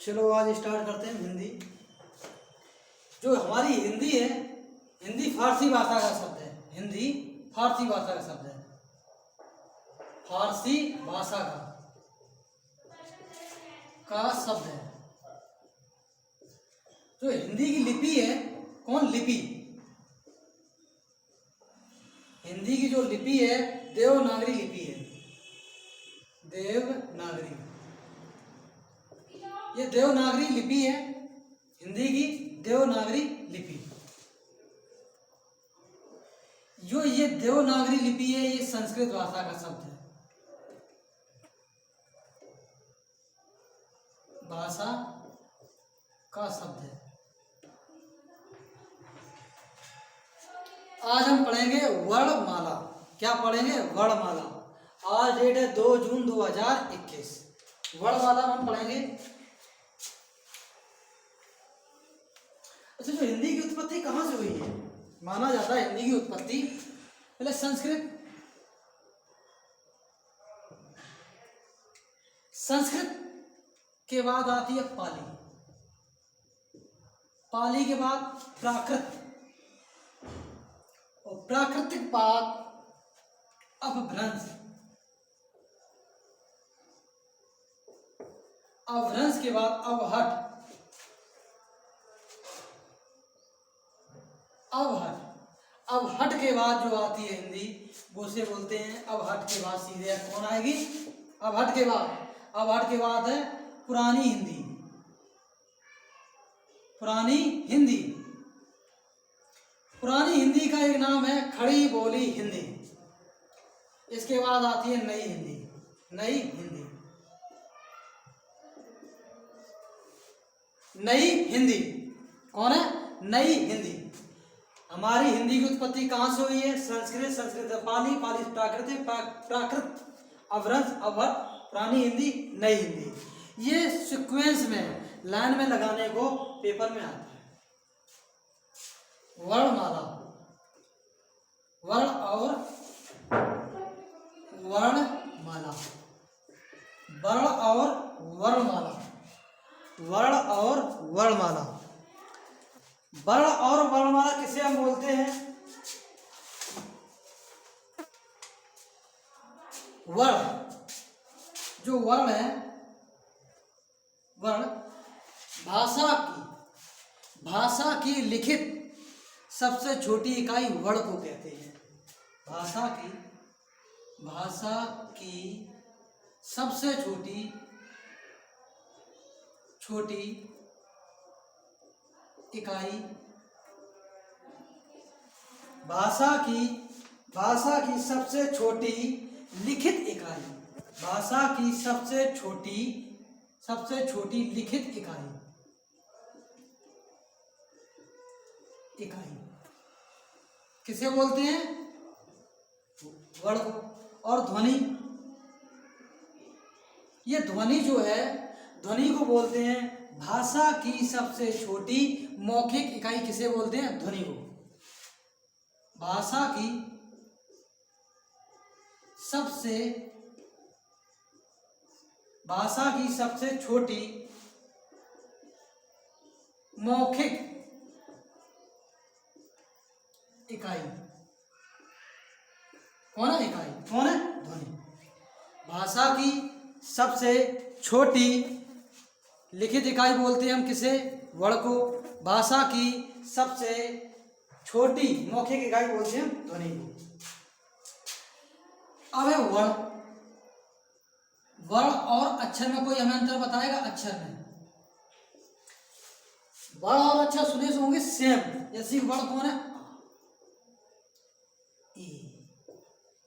चलो आज स्टार्ट करते हैं हिंदी। जो हमारी हिंदी है, हिंदी फारसी भाषा का शब्द है। हिंदी फारसी भाषा का शब्द है। फारसी भाषा का शब्द है। जो हिंदी की लिपि है, कौन लिपि? हिंदी की जो लिपि है देवनागरी लिपि है। देवनागरी, ये देवनागरी लिपि है। हिंदी की देवनागरी लिपि। जो ये देवनागरी लिपि है, ये संस्कृत भाषा का शब्द है। भाषा का शब्द है। आज हम पढ़ेंगे वर्णमाला। क्या पढ़ेंगे? वर्णमाला। आज डेट है 2 जून 2021। वर्णमाला हम पढ़ेंगे। अच्छा, जो हिंदी की उत्पत्ति कहाँ से हुई है? माना जाता है हिंदी की उत्पत्ति पहले संस्कृत के बाद आती है पाली। पाली के बाद प्राकृत, और प्राकृतिक बाद अपभ्रंश, अपभ्रंश के बाद अवहट, अवहट के बाद जो आती है हिंदी, वो उसे बोलते हैं अवहट के बाद सीधे कौन आएगी? अवहट के बाद है पुरानी हिंदी। पुरानी हिंदी का एक नाम है खड़ी बोली हिंदी। इसके बाद आती है नई हिंदी। नई हिंदी कौन है? नई हिंदी। हमारी हिंदी की उत्पत्ति कहाँ से हुई है? संस्कृत से पाली, पाली से प्राकृत, अवभ्रंश, अवहट, पुरानी हिंदी, नई हिंदी। ये सीक्वेंस में लाइन में लगाने को पेपर में आता है। वर्णमाला, वर्ण और वर्णमाला, वर्ण और वर्णमाला, वर्ण और वर्णमाला। वर्ण और वर्णमाला किसे हम बोलते हैं? वर्ण, जो वर्ण है, वर्ण भाषा की लिखित सबसे छोटी इकाई वर्ण को कहते हैं। भाषा की सबसे छोटी इकाई, भाषा की सबसे छोटी लिखित इकाई, भाषा की सबसे छोटी लिखित इकाई किसे बोलते हैं? वर्ण को। और ध्वनि, ये ध्वनि जो है, ध्वनि को बोलते हैं भाषा की सबसे छोटी मौखिक इकाई। किसे बोलते हैं? ध्वनि को। भाषा की सबसे छोटी मौखिक इकाई कौन है? ध्वनि। भाषा की सबसे छोटी लिखित इकाई बोलते हैं हम किसे? वर्ण को। भाषा की सबसे छोटी मौखिक इकाई बोलते हैं ध्वनि को। अब है वर्ण और अक्षर में कोई हमें अंतर बताएगा? अक्षर में वर्ण और अक्षर सुने से होंगे सेम। जैसे वर्ण कौन है?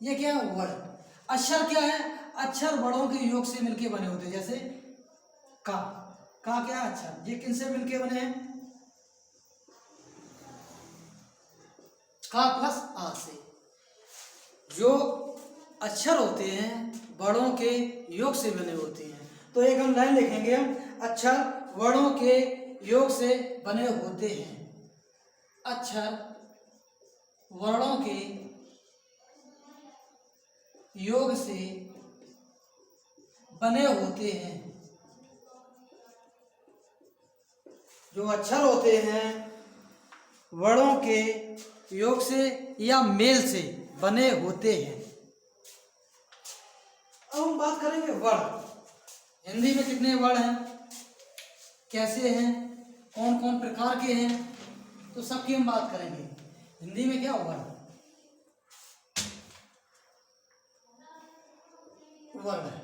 ये क्या है? वर्ण। अक्षर क्या है? अक्षर वर्णों के योग से मिलके बने होते हैं। जैसे का क्या है? अक्षर। ये किनसे मिलके बने हैं? का प्लस आ से। जो अक्षर होते हैं वर्णों के योग से बने होते हैं। तो एक हम लाइन लिखेंगे, हम अक्षर वर्णों के योग से बने होते हैं। अक्षर वर्णों के योग से बने होते हैं। जो अक्षर होते हैं वर्णों के योग से या मेल से बने होते हैं। अब हम बात करेंगे वर्ण। हिंदी में कितने वर्ण हैं, कैसे हैं, कौन कौन प्रकार के हैं, तो सबकी हम बात करेंगे। हिंदी में क्या वर्ण, वर्ण है,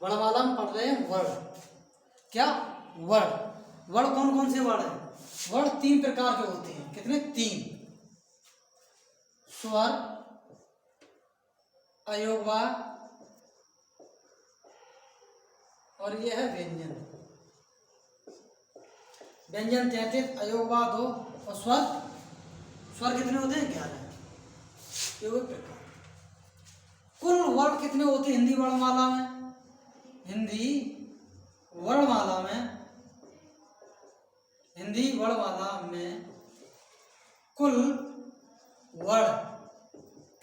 वर्णमाला में पढ़ रहे हैं वर्ण। क्या वर्ण, वर्ण कौन कौन से वर्ण हैं? वर्ण 3 प्रकार के होते हैं। कितने? 3। स्वर, अयोगवाद और ये है व्यंजन। व्यंजन 33, अयोगवाद 2 और स्वर, स्वर कितने होते हैं? 11। ये प्रकार। कुल वर्ण कितने होते हैं हिंदी वर्णमाला में? हिंदी वर्णमाला में, हिंदी वर्णमाला में कुल वर्ण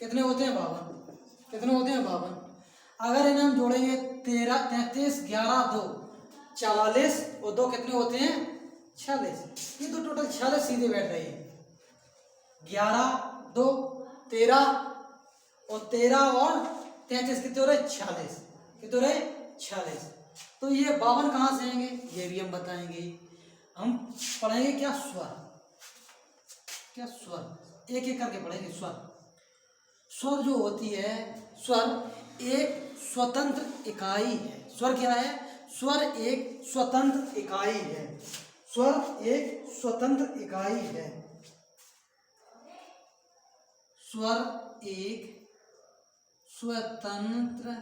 कितने होते हैं? 52। कितने होते हैं? 52। अगर इन्हें हम जोड़ेंगे 13, 33, 11, 2 44 और 2 कितने होते हैं? 46। ये तो टोटल 46 सीधे बैठ रही है। 11, 2, 13 और 13 और 33 कितने हो रहे? 46। कितने हो रहे? 46। तो ये 52 कहाँ से आएंगे? ये भी हम बताएंगे। हम पढ़ेंगे क्या? स्वर। क्या? स्वर। एक एक करके पढ़ेंगे। स्वर, स्वर जो होती है, स्वर एक स्वतंत्र इकाई है। स्वर क्या है? स्वर एक स्वतंत्र इकाई है। स्वर एक स्वतंत्र इकाई है। स्वर एक स्वतंत्र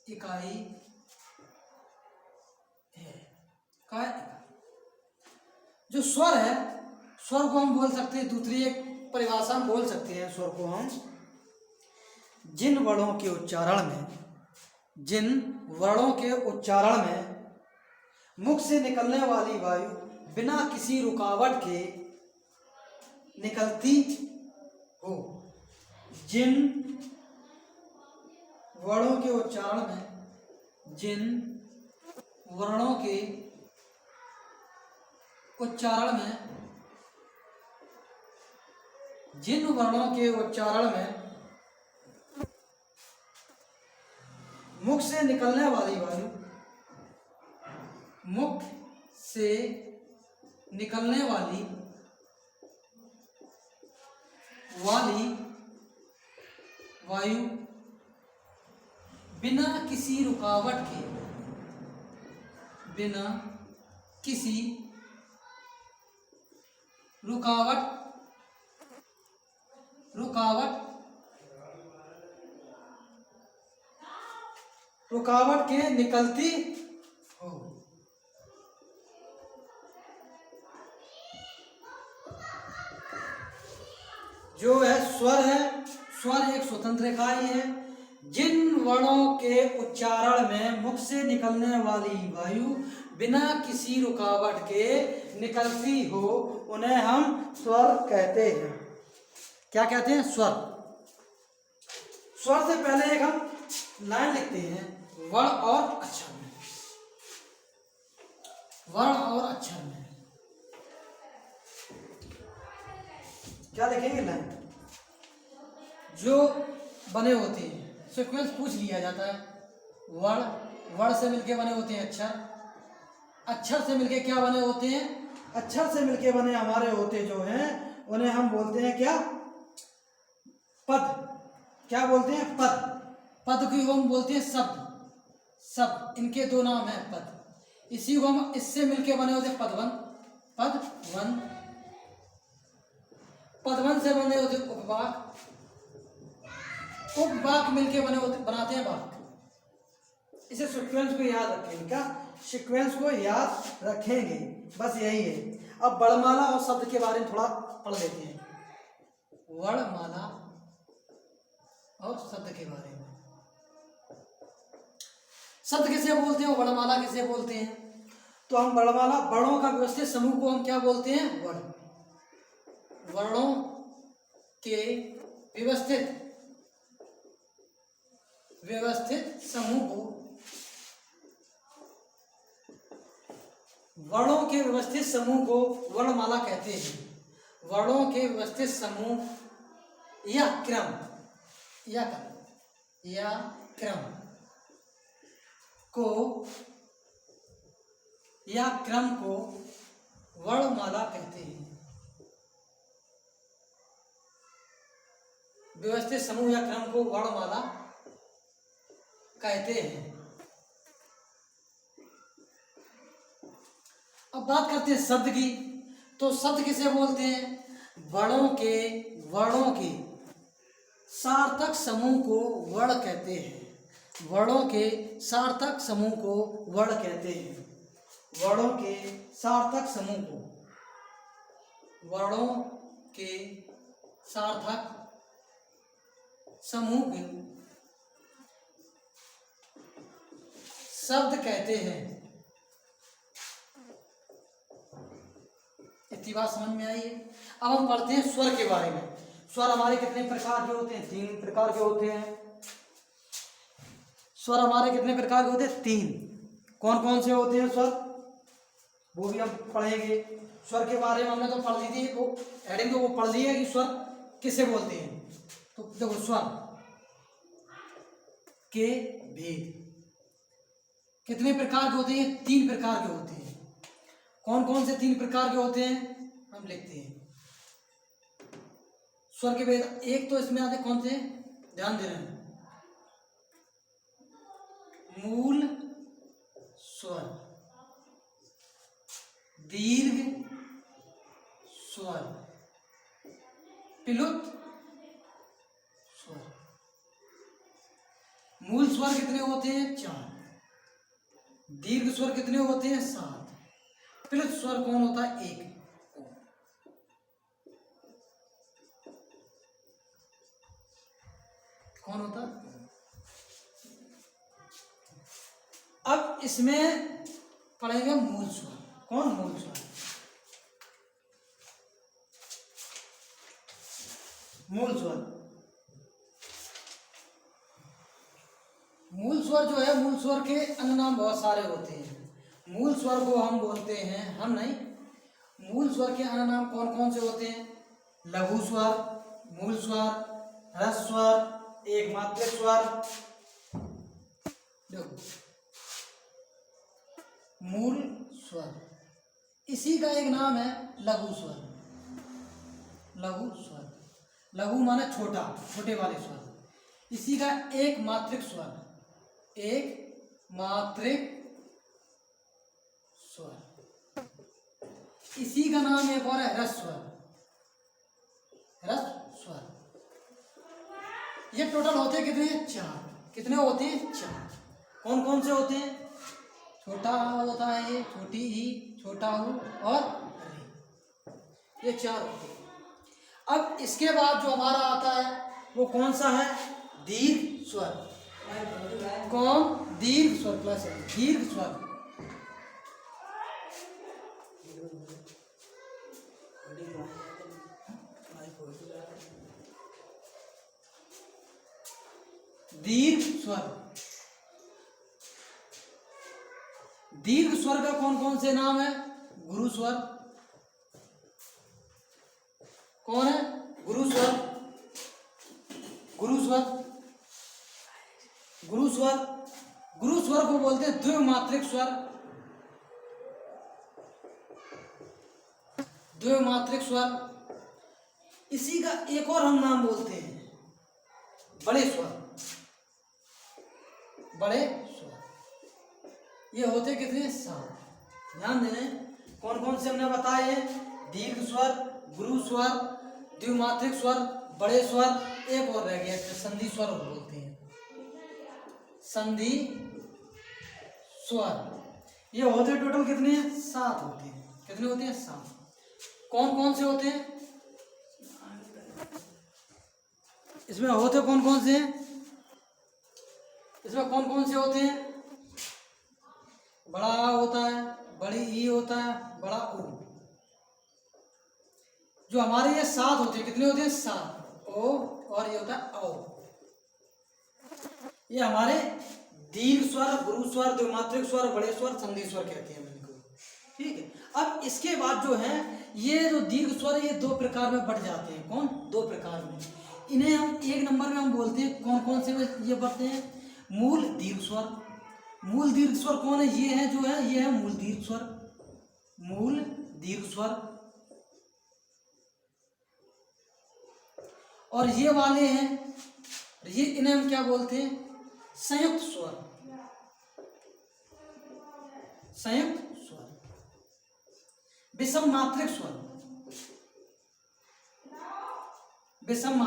इकाई है। क्या है? जो स्वर है, स्वर को हम बोल सकते हैं, दूसरी एक परिभाषा हम बोल सकते हैं स्वर को हम, जिन वर्णों के उच्चारण में, जिन वर्णों के उच्चारण में मुख से निकलने वाली वायु बिना किसी रुकावट के निकलती हो। जिन वर्णों के उच्चारण में, जिन वर्णों के उच्चारण में, जिन वर्णों के उच्चारण में मुख से निकलने वाली वायु, मुख से निकलने वाली वायु बिना किसी रुकावट के, बिना किसी रुकावट के निकलती हो। जो है स्वर है, स्वर एक स्वतंत्र इकाई है। जिन वर्णों के उच्चारण में मुख से निकलने वाली वायु बिना किसी रुकावट के निकलती हो, उन्हें हम स्वर कहते हैं। क्या कहते हैं? स्वर। स्वर से पहले एक हम लाइन लिखते हैं वर्ण और अक्षर में। वर्ण और अक्षर में क्या लिखेंगे? लाइन जो बने होते हैं, सीक्वेंस पूछ लिया जाता है। वर्ण, वर्ण से मिलके बने होते हैं अक्षर, अक्षर से मिलके क्या बने होते हैं? अक्षर से मिलके बने हमारे होते जो हैं, उन्हें हम बोलते हैं क्या? पद। क्या बोलते हैं? पद। पद को हम बोलते हैं शब्द। शब्द, इनके 2 नाम हैं पद। इसी को हम इससे मिलके बने होते हैं पदवन। पदवन, पदवन से बने होते उपवाक। उपवाक मिलके बने होते, बनाते हैं वाक। इसे सीक्वेंस को याद रखेंगे। क्या? सीक्वेंस को याद रखेंगे, बस यही है। अब वर्णमाला और शब्द के बारे में थोड़ा पढ़ लेते हैं। वर्णमाला और शब्द के बारे में। शब्द किसे बोलते हैं, वर्णमाला किसे बोलते हैं? तो हम वर्णमाला, वर्णों का व्यवस्थित समूह को हम क्या बोलते हैं? वर्ण। वर्णों के व्यवस्थित समूह को वर्णों के व्यवस्थित समूह को वर्णमाला कहते हैं। वर्णों के व्यवस्थित समूह या क्रम को वर्णमाला कहते हैं। व्यवस्थित समूह या क्रम को वर्णमाला कहते हैं। अब बात करते हैं शब्द की। तो शब्द किसे बोलते हैं? वर्णों के सार्थक समूह को वर्ण कहते हैं। वर्णों के सार्थक समूह को वर्ण कहते हैं। वर्णों के सार्थक समूह को शब्द कहते हैं। इतनी बात समझ में आई है। अब हम पढ़ते हैं स्वर के बारे में। स्वर हमारे कितने प्रकार के होते हैं? 3 प्रकार के होते हैं। स्वर हमारे कितने प्रकार के होते हैं? 3। कौन कौन से होते हैं स्वर? वो भी हम पढ़ेंगे। स्वर के बारे में हमने तो पढ़ ली थी, वो हेडिंग तो वो पढ़ ली है कि स्वर किसे बोलते हैं। तो देखो, स्वर के भेद कितने प्रकार के होते हैं? 3 प्रकार के होते हैं। कौन कौन से 3 प्रकार के होते हैं हम लिखते हैं। स्वर के भेद एक तो इसमें आते कौन से? ध्यान दे रहे हैं। मूल स्वर, दीर्घ स्वर, प्लुत स्वर। मूल स्वर कितने होते हैं? 4। दीर्घ स्वर कितने होते हैं? 7। प्लुत स्वर कौन होता है? 1। कौन होता? अब इसमें पढ़ेंगे मूल स्वर। कौन मूल स्वर? मूल स्वर जो है, मूल स्वर के अन्य नाम बहुत सारे होते हैं। मूल स्वर को हम बोलते हैं, हम नहीं, मूल स्वर के अन्य नाम कौन कौन से होते हैं? लघु स्वर, मूल स्वर, ह्रस्व स्वर, एक मात्रिक स्वर। देखो, मूल स्वर, इसी का एक नाम है लघु स्वर। लघु माने छोटा, छोटे वाले स्वर। इसी का एक मात्रिक स्वर, इसी का नाम एक और है ह्रस्व स्वर। ये टोटल होते हैं कितने? 4। कितने होते हैं? 4। कौन कौन से होते हैं? छोटा होता है ये, छोटी ही, छोटा हूँ और रे। ये 4 होते हैं। अब इसके बाद जो हमारा आता है वो कौन सा है? दीर्घ स्वर। कौन? दीर्घ स्वर प्लस दीर्घ स्वर। दीर्घ स्वर। दीर्घ स्वर का कौन कौन से नाम है? गुरु स्वर। कौन है? गुरु स्वर। गुरु स्वर को बोलते हैं द्विमात्रिक स्वर। द्विमात्रिक स्वर। इसी का एक और हम नाम बोलते हैं बड़े स्वर। ये होते कितने? 7। ध्यान देना, कौन कौन से हमने बताए हैं? दीर्घ स्वर, गुरु स्वर, द्विमात्रिक स्वर, बड़े स्वर, एक और रह गया संधि स्वर बोलते हैं। संधि स्वर। ये होते टोटल कितने हैं? 7 होते हैं। कितने होते हैं? 7। कौन कौन से होते हैं इसमें? होते कौन कौन से हैं इसमें? कौन कौन से होते हैं? बड़ा आ होता है, बड़ी ई होता है, बड़ा ऊ। जो हमारे ये 7 होते हैं, कितने होते हैं? 7। ओ और ये होता है औ। ये हमारे दीर्घ स्वर, गुरु स्वर, द्विमात्रिक स्वर, बड़े स्वर, संधि स्वर कहते हैं इनको। ठीक है। अब इसके बाद जो है ये जो दीर्घ स्वर है ये दो प्रकार में बढ़ जाते हैं। कौन? दो प्रकार में। इन्हें हम एक नंबर में हम बोलते हैं, कौन कौन से ये बढ़ते हैं? मूल दीर्घ स्वर। मूल दीर्घ स्वर कौन है? ये है जो है, ये है मूल दीर्घ स्वर। मूल दीर्घ स्वर। और ये वाले हैं, ये इन्हें हम क्या बोलते हैं? संयुक्त स्वर। संयुक्त स्वर। विषम मात्रिक स्वर। विषम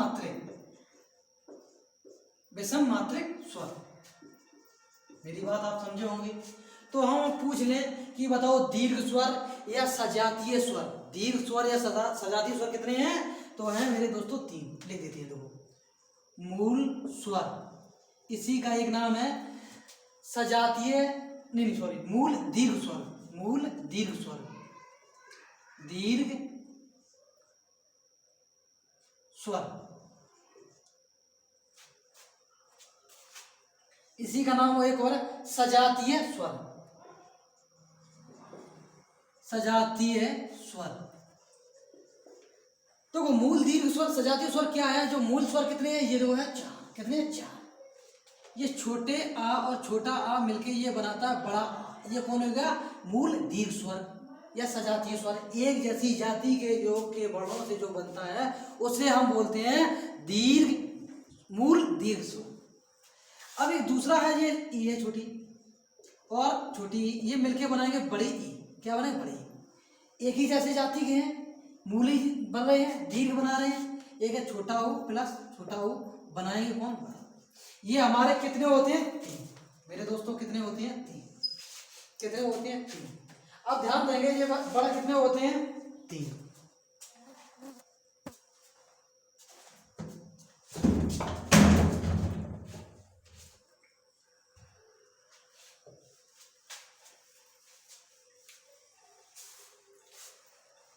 मात्रिक स्वर। मेरी बात आप समझे होंगे। तो हम पूछ लें कि बताओ दीर्घ स्वर या सजातीय स्वर, दीर्घ स्वर या सजातीय स्वर कितने हैं? तो हैं मेरे दोस्तों 3। लिख देते हैं देखो। मूल स्वर, इसी का एक नाम है सजातीय, नहीं सॉरी, मूल दीर्घ स्वर। मूल दीर्घ स्वर, दीर्घ स्वर। इसी का नाम एक और है सजातीय स्वर। सजातीय स्वर। तो मूल दीर्घ स्वर, सजातीय स्वर क्या है? जो मूल स्वर कितने हैं? ये जो है 4। कितने? 4। ये छोटे आ और छोटा आ मिलके ये बनाता है बड़ा आ। ये कौन हो गया? मूल दीर्घ स्वर या सजातीय स्वर। एक जैसी जाति के योग के वर्णों से जो बनता है उसे हम बोलते हैं दीर्घ, मूल दीर्घ स्वर। अब एक दूसरा है ये ई है, छोटी और छोटी, ये मिलके बनाएंगे बड़ी ई। क्या बनाए? बड़ी ई। एक ही जैसे जाति के हैं, मूल ही बन रहे हैं, दीर्घ बना रहे हैं। एक है छोटा ऊ प्लस छोटा ऊ, बनाएंगे कौन? बड़ा। ये हमारे कितने होते हैं? 3। मेरे दोस्तों कितने होते हैं? 3। कितने होते हैं? 3। अब ध्यान देंगे ये बड़ा कितने होते हैं? 3।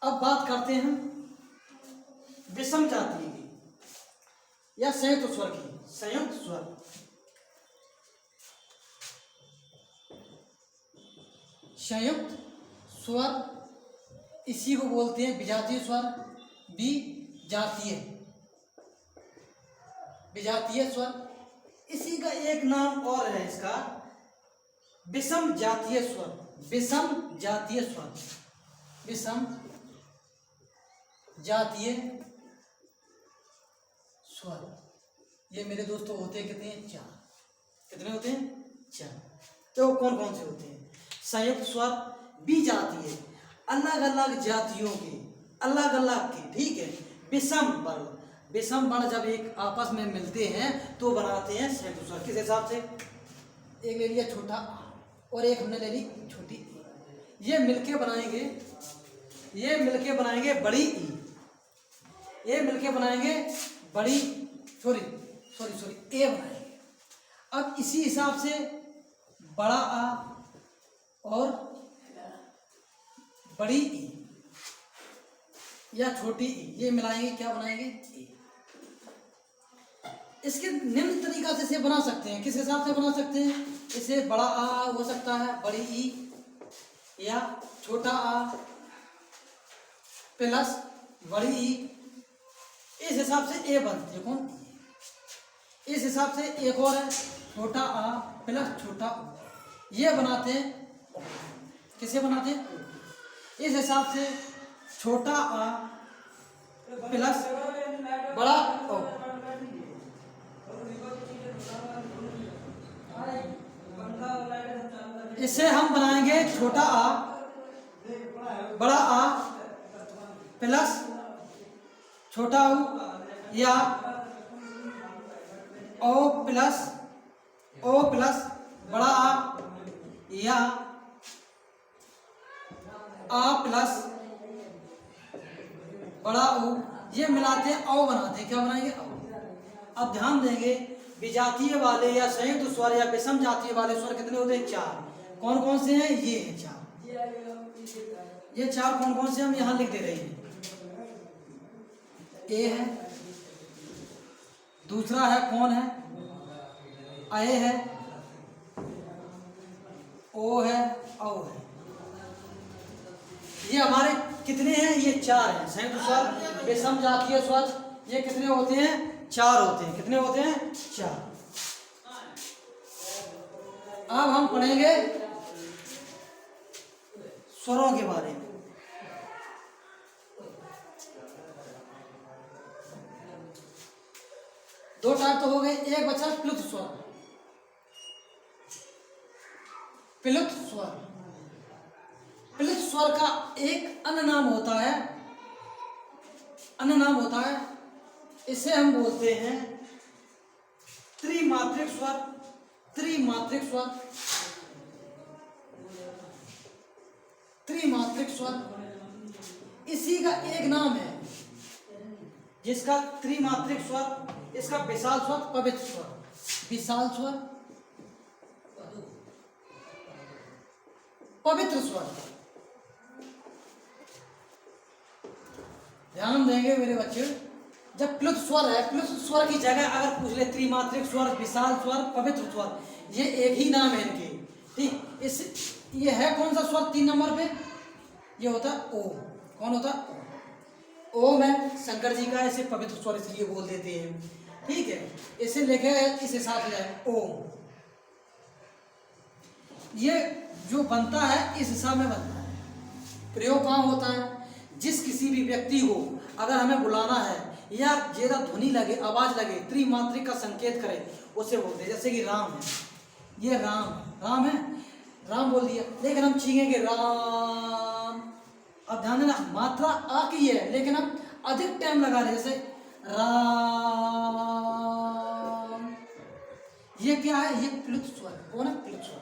अब बात करते हैं विषम जातीय की या संयुक्त स्वर की। संयुक्त स्वर, संयुक्त स्वर, इसी को बोलते हैं विजातीय स्वर। विजातीय, विजातीय स्वर। इसी का एक नाम और है इसका विषम जातीय स्वर। विषम जातीय स्वर, विषम जातीय स्वर। ये मेरे दोस्तों होते हैं कितने? 4। कितने होते हैं? 4। तो कौन कौन से होते हैं? संयुक्त स्वर, विजातीय, अलग अलग जातियों के, अलग अलग के, ठीक है। विषम वर्ण, विषम वर्ण जब एक आपस में मिलते हैं तो बनाते हैं संयुक्त स्वर। किस हिसाब से? एक ले लिया छोटा आ और एक हमने ले ली छोटी ई। ये मिलके बनाएंगे, ये मिलके बनाएंगे बड़ी ई। ये मिलके बनाएंगे बड़ी, सॉरी ए बनाएंगे। अब इसी हिसाब से बड़ा आ और बड़ी ई या छोटी ई, ये मिलाएंगे, क्या बनाएंगे? ए। इसके निम्न तरीका से इसे बना सकते हैं। किस हिसाब से बना सकते हैं? इसे बड़ा आ हो सकता है, बड़ी ई, या छोटा आ प्लस बड़ी ई। इस हिसाब से ए बनती है। कौन? इस हिसाब से एक और है छोटा आ प्लस छोटा ऊ, ये बनाते हैं। किसे बनाते हैं? इस हिसाब से छोटा आ प्लस बड़ा ओ। इसे हम बनाएंगे छोटा आ बड़ा आ प्लस छोटा ऊ, या ओ प्लस बड़ा आ, या आ प्लस बड़ा ऊ, ये मिलाते हैं औ बनाते हैं। क्या बनाएंगे? औ। अब ध्यान देंगे विजातीय वाले या संयुक्त स्वर या विषम जातीय वाले स्वर कितने होते हैं? 4। कौन कौन से हैं? ये हैं 4। ये 4 कौन कौन से हम यहाँ लिख दे रहे हैं। ए है, दूसरा है कौन है? ए है, ओ है, औ है। ये हमारे कितने हैं? ये 4 हैं। संयुक्त स्वर, विषम जातीय स्वर, ये कितने होते हैं? 4 होते हैं। कितने होते हैं? 4। अब हम पढ़ेंगे स्वरों के बारे में। दो टाइप तो हो गए, एक बचा प्लुत स्वर। प्लुत स्वर, प्लुत स्वर का एक अन्य नाम होता है, अन्य नाम होता है, इसे हम बोलते हैं त्रिमात्रिक स्वर। त्रिमात्रिक स्वर, त्रिमात्रिक स्वर इसी का एक नाम है, जिसका त्रिमात्रिक स्वर, इसका विशाल स्वर, पवित्र स्वर। विशाल स्वर, पवित्र स्वर। ध्यान देंगे मेरे बच्चे, जब प्लुत स्वर है, प्लुत स्वर की जगह अगर पूछ ले त्रिमात्रिक स्वर, विशाल स्वर, पवित्र स्वर, ये एक ही नाम है इनके। ठीक, इस ये है कौन सा स्वर 3 नंबर पे? ये होता है ओम। कौन होता है? ओम है शंकर जी का, इसे पवित्र स्वर इसलिए बोल देते हैं। ठीक है, इसे लेके इस हिसाब से जाए ओम। ये जो बनता है इस हिसाब में बनता है। प्रयोग कहाँ होता है? जिस किसी भी व्यक्ति को अगर हमें बुलाना है या ज्यादा ध्वनि लगे, आवाज लगे, त्रिमात्रिक का संकेत करे, उसे बोलते हैं। जैसे कि राम है, ये राम, राम है, राम बोल दिया, लेकिन हम छींकेंगे राम। अब ध्यान देना, मात्रा आ की है, लेकिन हम अधिक टाइम लगा रहे, जैसे राम। ये क्या है? ये प्लुत स्वर। कौन है? प्लुत स्वर।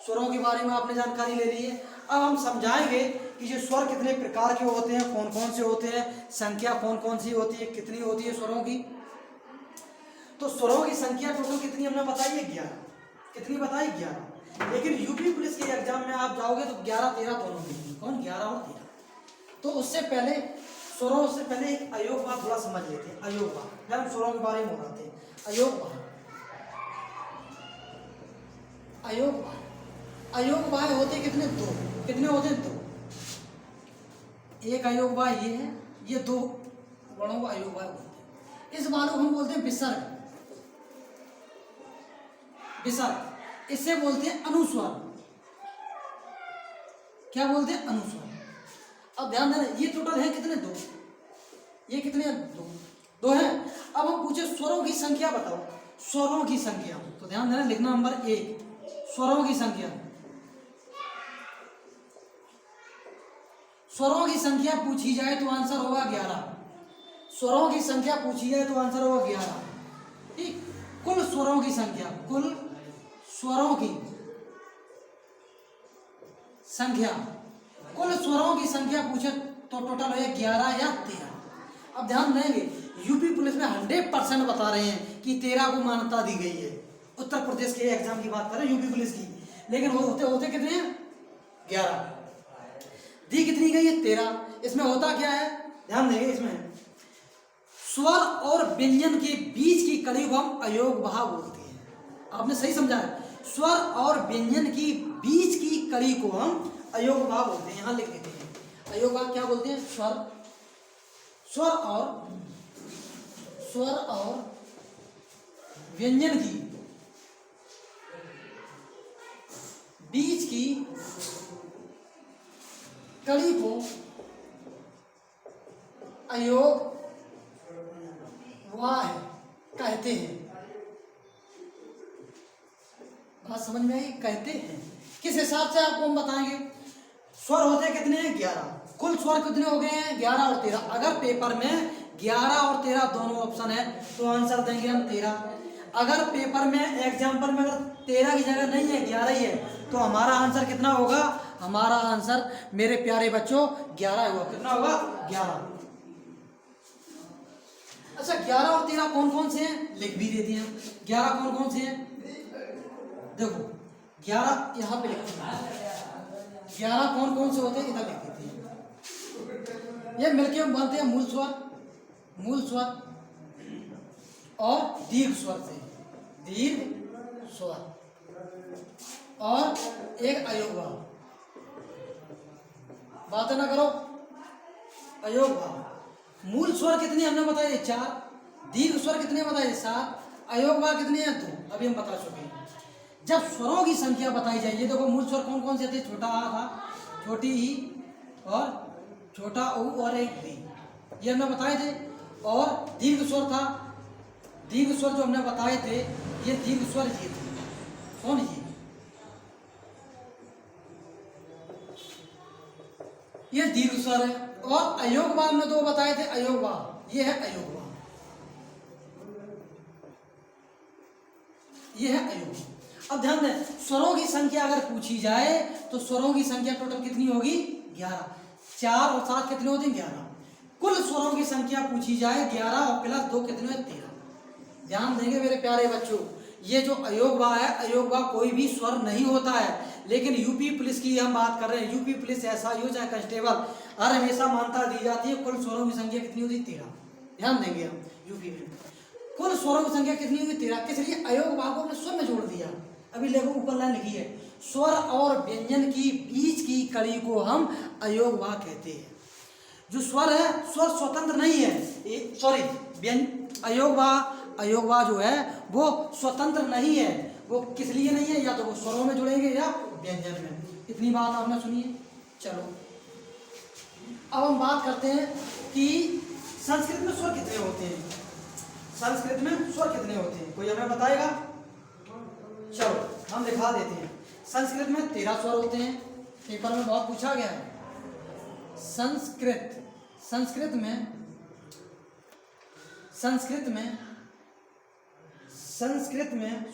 स्वरों के बारे में आपने जानकारी ले ली है। अब हम समझाएंगे कि ये स्वर कितने प्रकार के होते हैं, कौन कौन से होते हैं, संख्या कौन कौन सी होती है, कितनी होती है स्वरों की। तो स्वरों की संख्या टोटल कितनी हमने बताई है? 11। कितनी बताई? 11। लेकिन यूपी पुलिस के एग्जाम में आप जाओगे तो 11-13 दोनों मिलेंगे। कौन? 11 और 13। तो उससे पहले, स्वरों से पहले एक अयोगवाह थोड़ा समझ लेते हैं। अयोगवाह, जब हम स्वरों के बारे में बताते हैं। अयोगवाह, अयोगवाह, अयोगवाह होते कितने? 2। कितने होते हैं? 2। एक अयोगवाह ये है, ये 2 वर्णों को अयोगवाह बोलते हैं। इस वालों को हम बोलते हैं विसर्ग। विसर्ग, इसे बोलते हैं अनुस्वर। क्या बोलते हैं? अनुस्वर। अब ध्यान देना, ये टोटल है कितने? 2। ये कितने हैं? 2 हैं। अब हम पूछे स्वरों की संख्या बताओ, स्वरों की संख्या। तो ध्यान देना, लिखना नंबर 1, स्वरों की संख्या। स्वरों की संख्या पूछी जाए तो आंसर होगा 11। स्वरों की संख्या पूछी जाए तो आंसर होगा 11। ठीक, कुल स्वरों की संख्या, कुल स्वरों की संख्या, कुल स्वरों की संख्या पूछे तो टोटल है 11 या 13। अब ध्यान देंगे, यूपी पुलिस में 100% बता रहे हैं कि 13 को मान्यता दी गई है। उत्तर प्रदेश के एग्जाम की बात करें, यूपी पुलिस की, लेकिन होते होते कितने हैं? 11। दी कितनी गई है? 13। इसमें होता क्या है? ध्यान देंगे, इसमें स्वर और व्यंजन के बीच की कड़ी को हम अयोगवाह बोलते हैं। आपने सही समझा है, स्वर और व्यंजन की बीच की कड़ी को हम अयोगवाह बोलते हैं। यहां लिख देते हैं, अयोगवाह क्या बोलते हैं? स्वर, स्वर और व्यंजन की बीच की कड़ी को अयोगवाह कहते हैं। बात समझ में आई? कहते हैं। किस हिसाब से आपको हम बताएंगे? स्वर होते कितने हैं? 11। कुल स्वर कितने हो गए हैं? 11 और 13। अगर पेपर में 11 और 13 दोनों ऑप्शन है तो आंसर देंगे हम 13। अगर पेपर में एग्जाम्पल में अगर 13 की जगह नहीं है, 11 ही है, तो हमारा आंसर कितना होगा? हमारा आंसर मेरे प्यारे बच्चों 11 होगा। कितना होगा? 11। अच्छा, 11 और 13 कौन कौन से हैं? लिख भी देते हैं। 11 कौन कौन से हैं? देखो, 11 यहाँ पे लिखते हैं। 11 कौन कौन से होते हैं? इधर लिख देते हैं। ये मिलके हम बनते हैं मूल स्वर, मूल स्वर और दीर्घ स्वर से, दीर्घ स्वर और एक अयोगवाह। बातें ना करो। अयोग भाव। मूल स्वर कितने हमने बताए 4, दीर्घ स्वर कितने बताए 7, अयोग भाव कितने हैं 2, अभी हम बता चुके हैं। जब स्वरों की संख्या बताई जाइए, देखो मूल स्वर कौन कौन से थे, छोटा आ था, छोटी ई और छोटा ऊ और एक री, ये हमने बताए थे। और दीर्घ स्वर था, दीर्घ स्वर जो हमने बताए थे, ये दीर्घ स्वर ये थे, कौन ये दीर्घ स्वर है। और अयोग भाव हमने 2 बताए थे, अयोग भाव ये है, अयोग भाव ये है, अयोग भाव। अब ध्यान दें, स्वरों की संख्या अगर पूछी जाए तो स्वरों की संख्या टोटल कितनी होगी 11, 4 और 7 कितने होते हैं 11। कुल स्वरों की संख्या पूछी जाए 11 और प्लस 2 कितने हैं 13। ध्यान देंगे मेरे प्यारे बच्चों, ये जो अयोग भाव है, अयोग भाव कोई भी स्वर नहीं होता है, लेकिन यूपी पुलिस की हम बात कर रहे हैं। यूपी पुलिस एसआई हो चाहे कांस्टेबल, हर हमेशा मान्यता दी जाती है कुल स्वरों की संख्या कितनी होती है 13। ध्यान देंगे हम यूपी में कुल स्वरों की संख्या कितनी होगी 13। किस लिए, अयोग भाव को हमने स्वर में जोड़ दिया। अभी देखो ऊपर लाइन लिखी है, स्वर और व्यंजन की बीच की कड़ी को हम अयोग भाव कहते हैं। जो स्वर है, स्वर स्वतंत्र नहीं है, सॉरी अयोग भाव जो है वो स्वतंत्र नहीं है। वो किस लिए नहीं है, या तो वो स्वरों में जुड़ेंगे या व्यंजन में। इतनी बात आपने सुनी है। चलो अब हम बात करते हैं कि संस्कृत में स्वर कितने होते हैं। संस्कृत में स्वर कितने होते हैं, कोई हमें बताएगा? चलो हम दिखा देते हैं। संस्कृत में 13 स्वर होते हैं, पेपर में बहुत पूछा गया है। संस्कृत में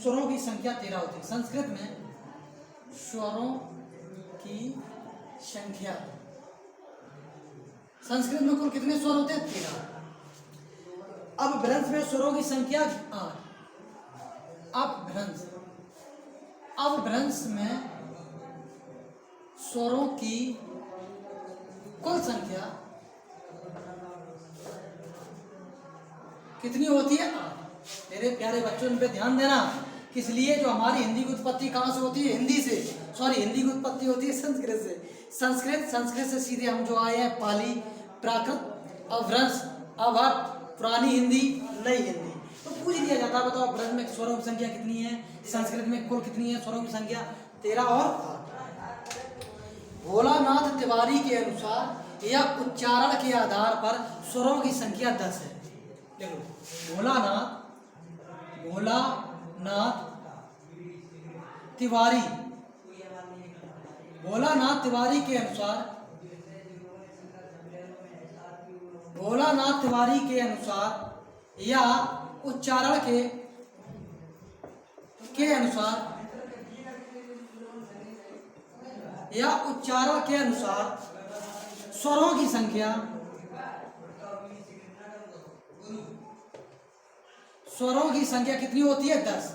स्वरों की संख्या 13 होती है। संस्कृत में स्वरों की संख्या, संस्कृत में कुल कितने स्वर होते हैं 13। अब भ्रंश में स्वरों की संख्या 8। अब भ्रंश में स्वरों की कुल संख्या कितनी होती है 8। मेरे प्यारे बच्चों इन पे ध्यान देना, किस लिए, जो हमारी हिंदी की उत्पत्ति कहाँ से होती है, हिंदी की उत्पत्ति होती है संस्कृत से। संस्कृत से सीधे हम जो आए हैं पाली, प्राकृत, अभ्रंश, अभट्ट, पुरानी हिंदी, नई हिंदी। तो पूछ दिया जाता है बताओ भ्रंश में स्वरों की संख्या कितनी है, संस्कृत में कुल कितनी है स्वरों की संख्या 13 और 8। भोलानाथ तिवारी के अनुसार या उच्चारण के आधार पर स्वरों की संख्या 10 है। देखो भोलानाथ तिवारी के अनुसार या उच्चारण के अनुसार स्वरों की संख्या कितनी होती है 10।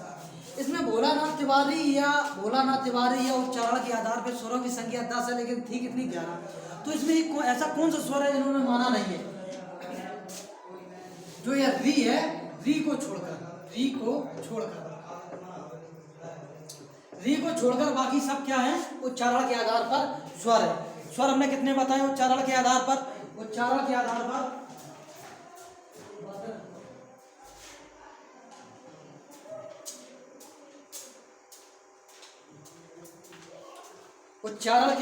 इसमें भोलानाथ तिवारी या उच्चारण के आधार पर स्वरों की संख्या 10 है, लेकिन थी कितनी 11। तो इसमें ऐसा कौन सा स्वर है जिन्होंने माना नहीं है, जो यह री है, री को छोड़कर बाकी सब क्या है, उच्चारण के आधार पर स्वर है। स्वर हमने कितने बताए उच्चारण के आधार पर, उच्चारण के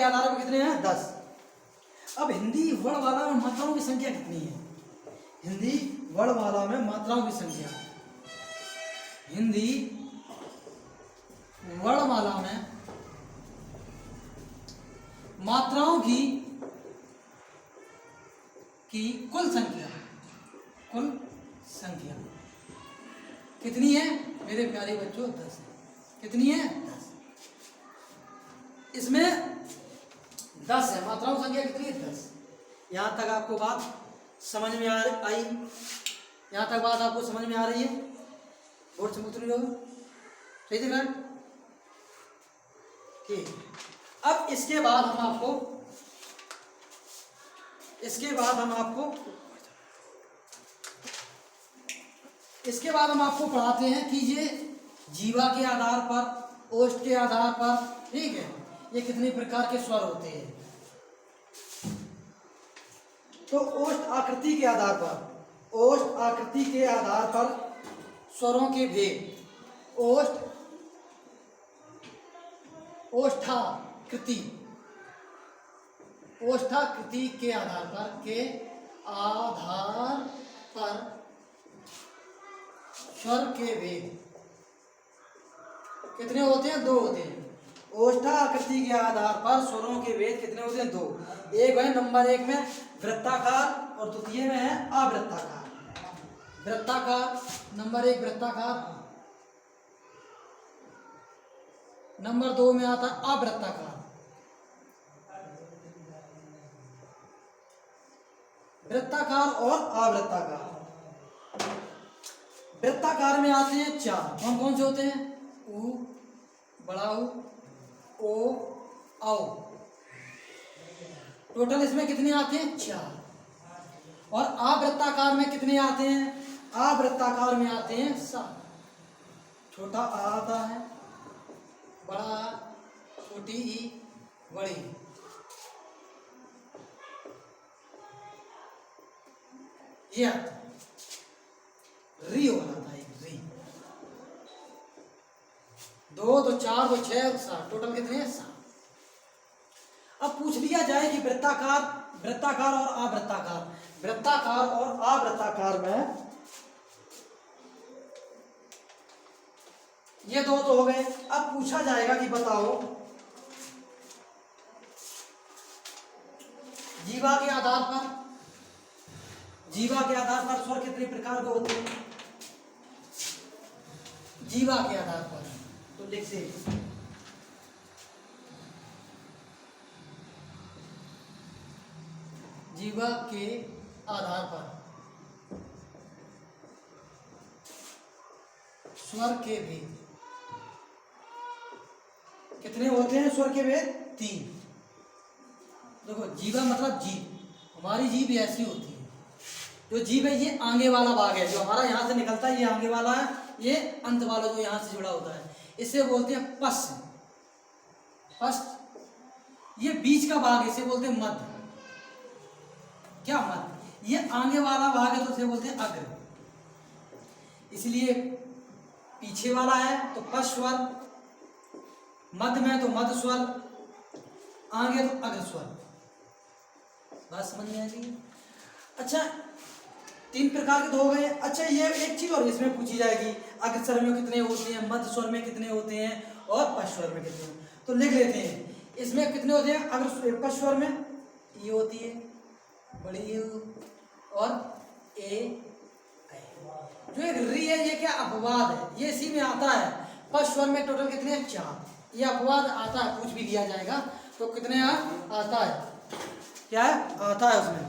आधार पर कितने हैं 10। अब हिंदी वर्णमाला में मात्राओं की संख्या कितनी है, हिंदी वर्णमाला में मात्राओं की संख्या, हिंदी वर्णमाला में मात्राओं की कुल संख्या कितनी है मेरे प्यारे बच्चों 10 है। कितनी है 10। इसमें 10 है, मात्राओं की संख्या कितनी है 10। यहाँ तक आपको बात समझ में आई, यहाँ तक बात आपको समझ में आ रही है। बोर्ड से उतरी लोग सही दिख रहा है, ठीक। अब इसके बाद हम आपको पढ़ाते हैं कि ये जीवा के आधार पर, ओष्ठ के आधार पर, ठीक है, ये कितने प्रकार के स्वर होते हैं। तो ओष्ठ आकृति के आधार पर, ओष्ठ आकृति के आधार पर स्वरों के भेद, ओष्ठाकृति, ओष्ठाकृति के आधार पर स्वर के भेद कितने होते हैं? 2 होते हैं। ओष्ठाकृति के आधार पर स्वरों के भेद कितने होते हैं? 2। एक है नंबर 1 में वृत्ताकार और द्वितीय में है अवृत्ताकार। वृत्ताकार, नंबर 1 वृत्ताकार, नंबर 2 में आता है अवृत्ताकार। वृत्ताकार और अवृत्ताकार। वृत्ताकार में आते हैं 4, कौन कौन से होते हैं? उ, बड़ा उ, ओ, औ। टोटल इसमें कितने आते हैं? 4। और अवृत्ताकार में कितने आते हैं? अवृत्ताकार में आते हैं 7। छोटा आ आता है, बड़ा आ, छोटी ई, बड़ी। ये आता है री होना था, एक री। 2 तो 4 तो 6 तो 7, टोटल कितने हैं? 7। अब पूछ लिया जाए कि वृत्ताकार, वृत्ताकार और अवृत्ताकार, वृत्ताकार और अवृत्ताकार में ये 2 तो हो गए। अब पूछा जाएगा कि बताओ जीवा के आधार पर, जीवा के आधार पर स्वर कितने प्रकार के होते हैं? जीवा के आधार पर तो लिख से जीवा के आधार पर स्वर के भेद कितने होते हैं? स्वर के भेद 3। देखो जीवा मतलब जीभ, हमारी जीभ ऐसी होती है। जो जीभ है ये आगे वाला भाग है, जो हमारा यहाँ से निकलता है ये आगे वाला है, ये अंत वाला जो यहाँ से जुड़ा होता है इसे बोलते हैं पश्च, पश्च। ये बीच का भाग इसे बोलते हैं मध्य। क्या मध्य? ये आगे वाला भाग है तो इसे बोलते हैं अग्र। इसलिए पीछे वाला है तो पश्च स्वर, मध्य में तो मध्य स्वर, आगे तो अग्र स्वर। बात समझ में आएगी? अच्छा 3 प्रकार के तो हो गए। अच्छा ये एक चीज और इसमें पूछी जाएगी, अग्र स्वर में कितने होते हैं, मध्य स्वर में कितने होते हैं और पश्च स्वर में कितने होते हैं? तो लिख लेते हैं इसमें कितने होते हैं। अग्र पश्च स्वर में ये होती है बड़ी यू और ए। जो एक री है ये क्या अपवाद है, ये इसी में आता है। पश्च स्वर में टोटल कितने हैं? 4। ये अपवाद आता है, पूछ भी दिया जाएगा तो कितने आता है? क्या है? आता है उसमें।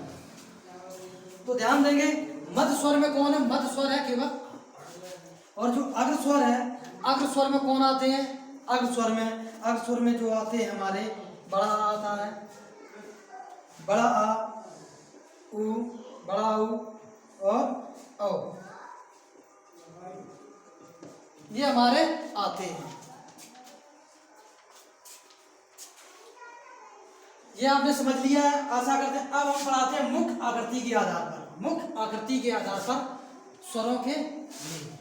तो ध्यान देंगे मध्य स्वर में कौन है? मध्य स्वर है केवल। और जो अग्र स्वर है, अग्र स्वर में कौन आते हैं? अग्र स्वर में जो आते हैं हमारे बड़ा आ आता है, बड़ा आ, उ, बड़ा उ और औ, ये हमारे आते हैं। ये आपने समझ लिया है, आशा करते हैं। अब हम पढ़ाते हैं मुख आकृति के आधार पर, मुख आकृति के आधार पर स्वरों के भेद,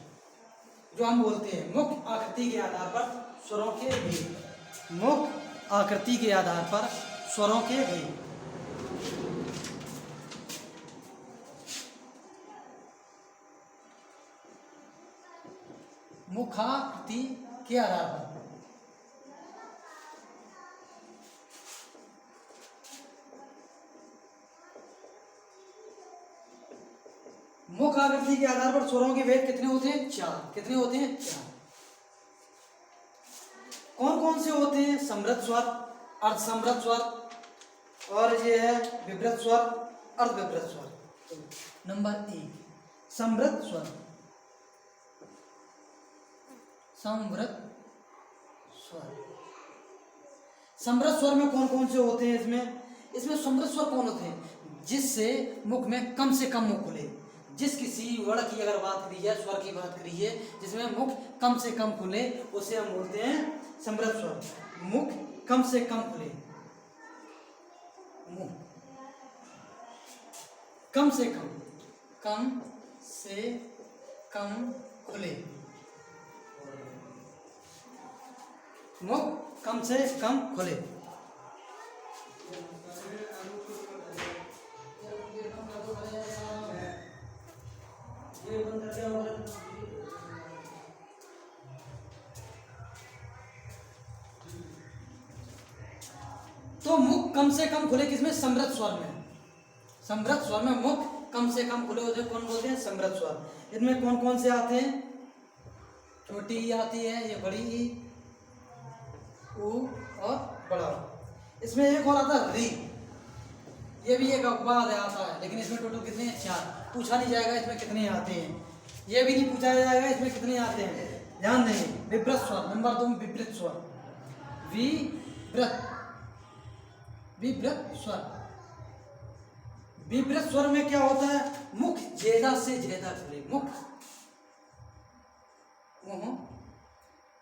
जो हम बोलते हैं मुख आकृति के आधार पर स्वरों के भेद, मुख आकृति के आधार पर स्वरों के भेद। मुखाकृति के आधार पर मुख आकृति के आधार पर स्वरों के भेद कितने होते हैं? 4। कितने होते हैं? 4। कौन कौन से होते हैं? समृद्ध स्वर, अर्धसमृद्ध स्वर और ये है विवृत स्वर, अर्धविवृत स्वर। नंबर 1 समृद्ध स्वर, समृद्ध स्वर। समृद्ध स्वर में कौन कौन से होते हैं? इसमें समृद्ध स्वर कौन होते हैं? जिससे मुख में कम से कम मुख खुले। जिस किसी वर्ण की अगर बात करी है, स्वर की बात करी है जिसमें मुख कम से कम खुले, उसे हम बोलते हैं समृद्ध स्वर। मुख कम से कम खुले, मुख कम से कम, कम से कम खुले, मुख कम से कम खुले। तो मुख कम से कम खुले किसमें? समृद्ध स्वर में। समृद्ध स्वर में मुख कम से कम खुले होते हैं, कौन बोलते हैं? समृद्ध स्वर। इनमें कौन कौन से आते हैं? छोटी ई आती है, ये बड़ी ई, ऊ और बड़ा ऊ। इसमें एक और आता है री, ये भी एक अपवाद आता है, लेकिन इसमें टोटल कितने हैं? 4। पूछा नहीं जाएगा इसमें कितने आते हैं, ये भी नहीं पूछा जाएगा इसमें कितने आते हैं। ध्यान देंगे। विवृत स्वर नंबर 2, विवृत स्वर। विवृत, विवृत स्वर। विवृत स्वर में क्या होता है? मुख ज्यादा से ज्यादा खुले, मुख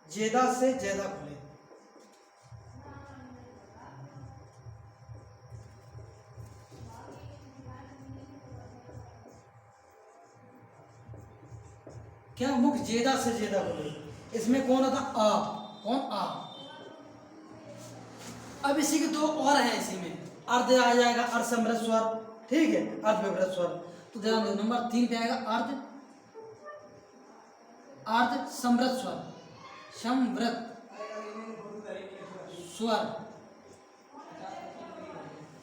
ज्यादा से ज्यादा खुले। क्या? मुख ज्यादा से ज्यादा खुले। इसमें कौन आता? आ। कौन? आ। अब इसी के 2 और हैं, इसी में अर्ध आ जाएगा, अर्ध समृद्ध स्वर, ठीक है, अर्ध विवृत स्वर। तो ध्यान दो, नंबर 3 पे आएगा अर्ध, अर्ध समृद्ध स्वर, समृद्ध स्वर।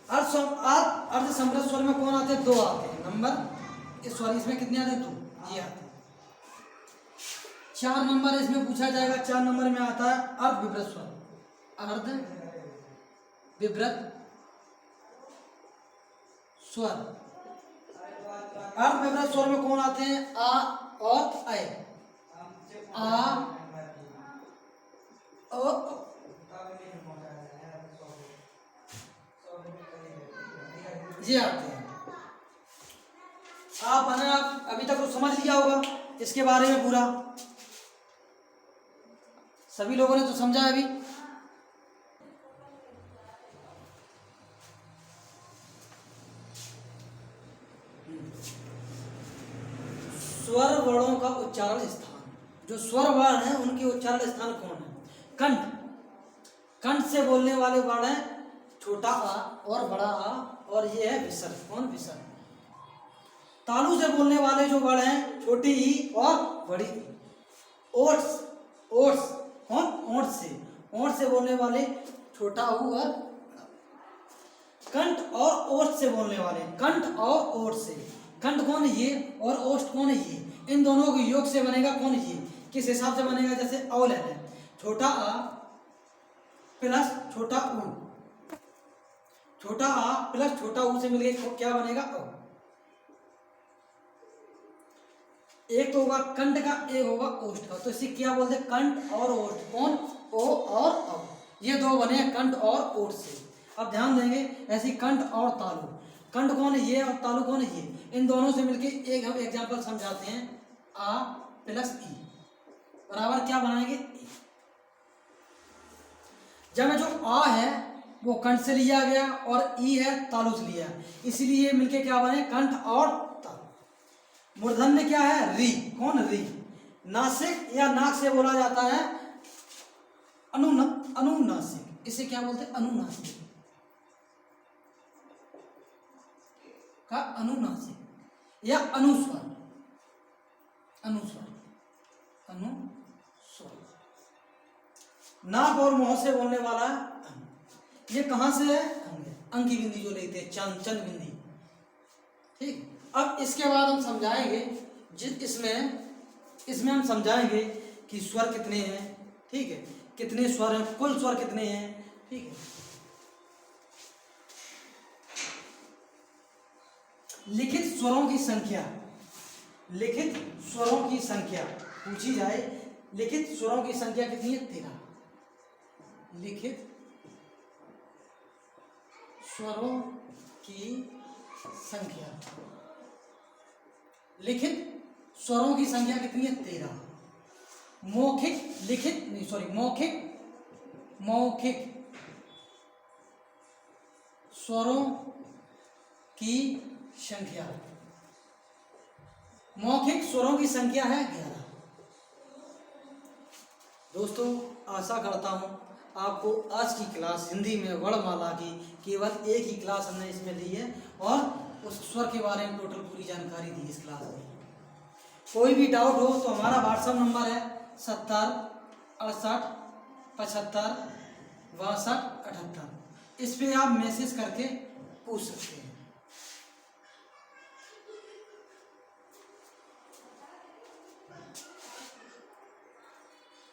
अर्ध समृद्ध स्वर में कौन आते हैं? 2 आते हैं। नंबर इस स्वर, इसमें कितने आते हैं? 2 ये आते हैं। 4 नंबर इसमें पूछा जाएगा, 4 नंबर में आता है अर्ध विवृत स्वर, अर्ध विवृत स्वर। अर्ध विवृत स्वर में कौन आते हैं? आ और ऐ। आ और ये आते हैं। आप अभी तक तो समझ लिया होगा इसके बारे में पूरा, सभी लोगों ने तो समझा है अभी। स्वर वर्णों का उच्चारण स्थान, जो स्वर वर्ण है उनके उच्चारण स्थान कौन है? कंठ। कंठ से बोलने वाले वर्ण है छोटा आ और बड़ा आ, और ये है विसर्ग। कौन? विसर्ग। तालु से बोलने वाले जो वर्ण हैं छोटी ई और बड़ी ई। ओट्स, ओट्स कौन? ओठ से, ओठ से बोलने वाले छोटा ऊ और कंठ और ओष्ठ से बोलने वाले, कंठ और ओष्ठ से। कंठ कौन है? ये, और ओष्ठ कौन है? ये। इन दोनों के योग से बनेगा कौन? ये। किस हिसाब से बनेगा? जैसे औ ले लें, छोटा आ प्लस छोटा ऊ, छोटा आ प्लस छोटा ऊ से मिलकर क्या बनेगा? औ। एक तो होगा कंठ का, एक होगा ओष्ठ का, तो इसे क्या बोलते हैं? कंठ और ओष्ठ। कौन? ओ और औ, ये 2 बने कंठ और ओष्ठ से। अब ध्यान देंगे, ऐसी कंठ और तालु। कंठ कौन है? ये, और तालु कौन है? ये। इन दोनों से मिलके एक हम एग्जांपल समझाते हैं। आ प्लस ई बराबर क्या बनाएंगे? ई। जब जो आ है वो कंठ से लिया गया और ई है तालु से लिया, इसलिए मिलके क्या बने? कंठ और तालु। मूर्धन्य क्या है? री। कौन? री। नासिक या नाक से बोला जाता है अनुनासिक, इसे क्या बोलते हैं? अनुनासिक का, अनुनासिक या अनुस्वर, अनुस्वर, अनुस्वर। नाक और मुंह से बोलने वाला ये कहां से है? अंग की बिंदी जो लेते हैं, चंद बिंदी, ठीक। अब इसके बाद हम समझाएंगे, इसमें हम समझाएंगे कि स्वर कितने हैं, ठीक है, कितने स्वर हैं, कुल स्वर कितने हैं, ठीक है। लिखित स्वरों की संख्या, लिखित स्वरों की संख्या पूछी जाए, लिखित स्वरों की संख्या कितनी है? 13। लिखित स्वरों की संख्या, लिखित स्वरों की संख्या कितनी है? 13। मौखिक, लिखित नहीं सॉरी मौखिक, मौखिक स्वरों की संख्या। मौखिक स्वरों की संख्या है 11। दोस्तों आशा करता हूँ आपको आज की क्लास हिंदी में वर्णमाला की केवल एक ही क्लास हमने इसमें ली है और उस स्वर के बारे में टोटल पूरी जानकारी दी इस क्लास में। कोई भी डाउट हो तो हमारा व्हाट्सएप नंबर है 70 68 75 62 78। इस पे आप मैसेज करके पूछ सकते हैं।